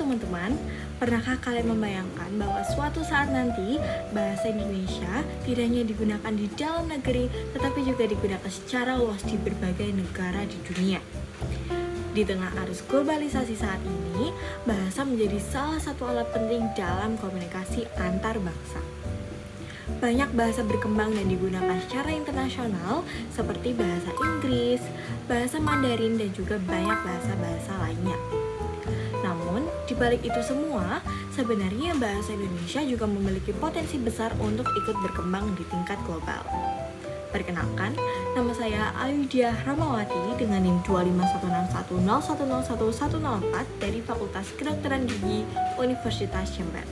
teman-teman, pernahkah kalian membayangkan bahwa suatu saat nanti bahasa Indonesia tidak hanya digunakan di dalam negeri, tetapi juga digunakan secara luas di berbagai negara di dunia? Di tengah arus globalisasi saat ini, bahasa menjadi salah satu alat penting dalam komunikasi antar bangsa. Banyak bahasa berkembang dan digunakan secara internasional seperti bahasa Inggris, bahasa Mandarin, dan juga banyak bahasa-bahasa lainnya. Namun, di balik itu semua, sebenarnya bahasa Indonesia juga memiliki potensi besar untuk ikut berkembang di tingkat global. Perkenalkan, nama saya Ayudhya Ramawati dengan NIM 25161010104 dari Fakultas Kedokteran Gigi Universitas Jember.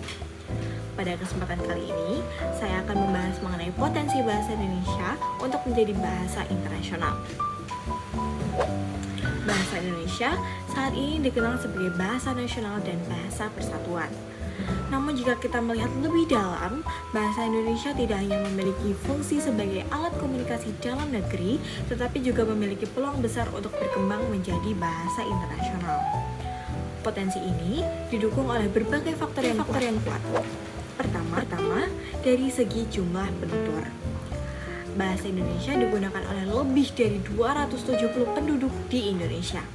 Pada kesempatan kali ini, saya akan membahas mengenai potensi bahasa Indonesia untuk menjadi bahasa internasional. Bahasa Indonesia saat ini dikenal sebagai bahasa nasional dan bahasa persatuan. Namun jika kita melihat lebih dalam, bahasa Indonesia tidak hanya memiliki fungsi sebagai alat komunikasi dalam negeri, tetapi juga memiliki peluang besar untuk berkembang menjadi bahasa internasional. Potensi ini didukung oleh berbagai faktor yang kuat. Pertama, dari segi jumlah penutur. Bahasa Indonesia digunakan oleh lebih dari 270 penduduk di Indonesia.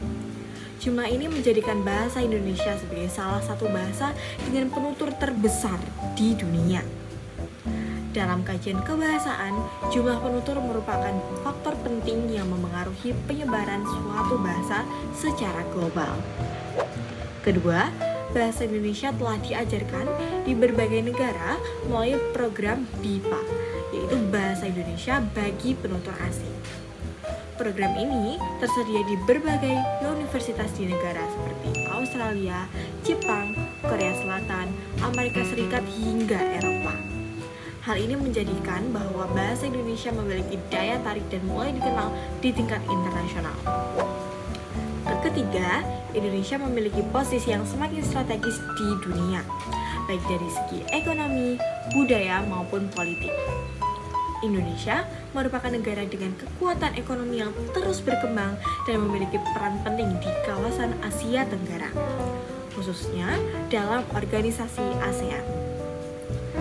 Jumlah ini menjadikan bahasa Indonesia sebagai salah satu bahasa dengan penutur terbesar di dunia. Dalam kajian kebahasaan, jumlah penutur merupakan faktor penting yang memengaruhi penyebaran suatu bahasa secara global. Kedua, bahasa Indonesia telah diajarkan di berbagai negara melalui program BIPA, yaitu Bahasa Indonesia bagi Penutur Asing. Program ini tersedia di berbagai universitas di negara seperti Australia, Jepang, Korea Selatan, Amerika Serikat, hingga Eropa. Hal ini menjadikan bahwa bahasa Indonesia memiliki daya tarik dan mulai dikenal di tingkat internasional. Ketiga, Indonesia memiliki posisi yang semakin strategis di dunia, baik dari segi ekonomi, budaya, maupun politik. Indonesia merupakan negara dengan kekuatan ekonomi yang terus berkembang dan memiliki peran penting di kawasan Asia Tenggara, khususnya dalam organisasi ASEAN.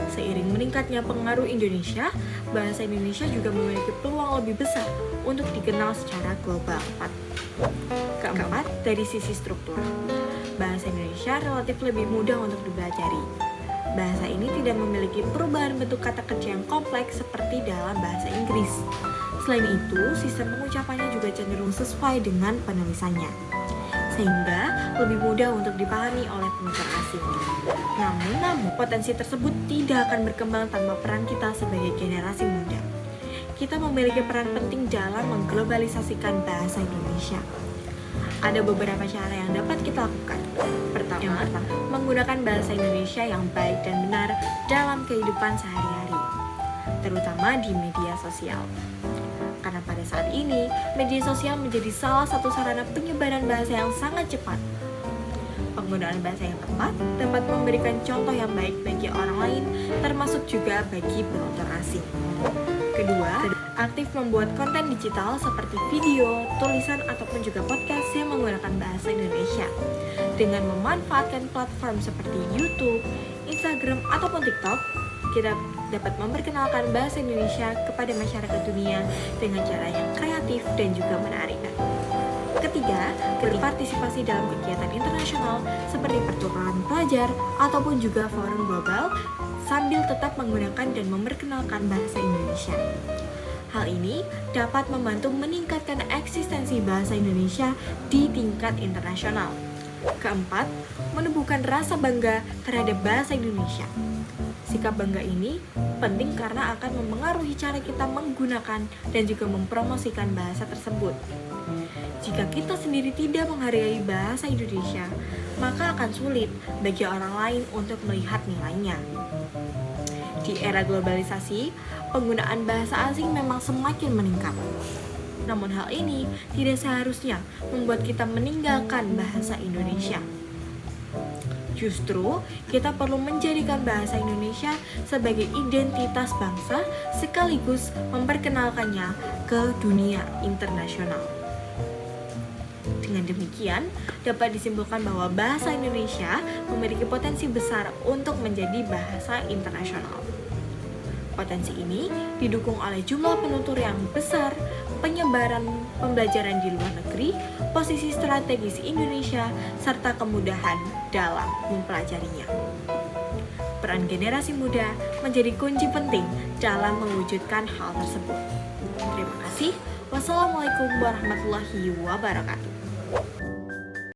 Seiring meningkatnya pengaruh Indonesia, bahasa Indonesia juga memiliki peluang lebih besar untuk dikenal secara global. Keempat, dari sisi struktur. Bahasa Indonesia relatif lebih mudah untuk dipelajari. Bahasa ini tidak memiliki perubahan bentuk kata kerja yang kompleks seperti dalam bahasa Inggris. Selain itu, sistem pengucapannya juga cenderung sesuai dengan penulisannya, sehingga lebih mudah untuk dipahami oleh penutur asing. Namun, potensi tersebut tidak akan berkembang tanpa peran kita sebagai generasi muda. Kita memiliki peran penting dalam mengglobalisasikan bahasa Indonesia. Ada beberapa cara yang dapat kita lakukan. Pertama, menggunakan bahasa Indonesia yang baik dan benar dalam kehidupan sehari-hari, terutama di media sosial. Karena pada saat ini, media sosial menjadi salah satu sarana penyebaran bahasa yang sangat cepat. Penggunaan bahasa yang tepat dapat memberikan contoh yang baik bagi orang lain, termasuk juga bagi penutur asing. Kedua, aktif membuat konten digital seperti video, tulisan, ataupun juga podcast yang menggunakan bahasa Indonesia. Dengan memanfaatkan platform seperti YouTube, Instagram, ataupun TikTok, kita dapat memperkenalkan bahasa Indonesia kepada masyarakat dunia dengan cara yang kreatif dan juga menarik. Ketiga, berpartisipasi dalam kegiatan internasional seperti pertukaran pelajar ataupun juga forum global sambil tetap menggunakan dan memperkenalkan bahasa Indonesia. Hal ini dapat membantu meningkatkan eksistensi bahasa Indonesia di tingkat internasional. Keempat, menumbuhkan rasa bangga terhadap bahasa Indonesia. Sikap bangga ini penting karena akan memengaruhi cara kita menggunakan dan juga mempromosikan bahasa tersebut. Jika kita sendiri tidak menghargai bahasa Indonesia, maka akan sulit bagi orang lain untuk melihat nilainya. Di era globalisasi, penggunaan bahasa asing memang semakin meningkat. Namun hal ini tidak seharusnya membuat kita meninggalkan bahasa Indonesia. Justru, kita perlu menjadikan bahasa Indonesia sebagai identitas bangsa sekaligus memperkenalkannya ke dunia internasional. Dengan demikian, dapat disimpulkan bahwa bahasa Indonesia memiliki potensi besar untuk menjadi bahasa internasional. Potensi ini didukung oleh jumlah penutur yang besar, penyebaran pembelajaran di luar negeri, posisi strategis Indonesia, serta kemudahan dalam mempelajarinya. Peran generasi muda menjadi kunci penting dalam mewujudkan hal tersebut. Terima kasih. Wassalamualaikum warahmatullahi wabarakatuh.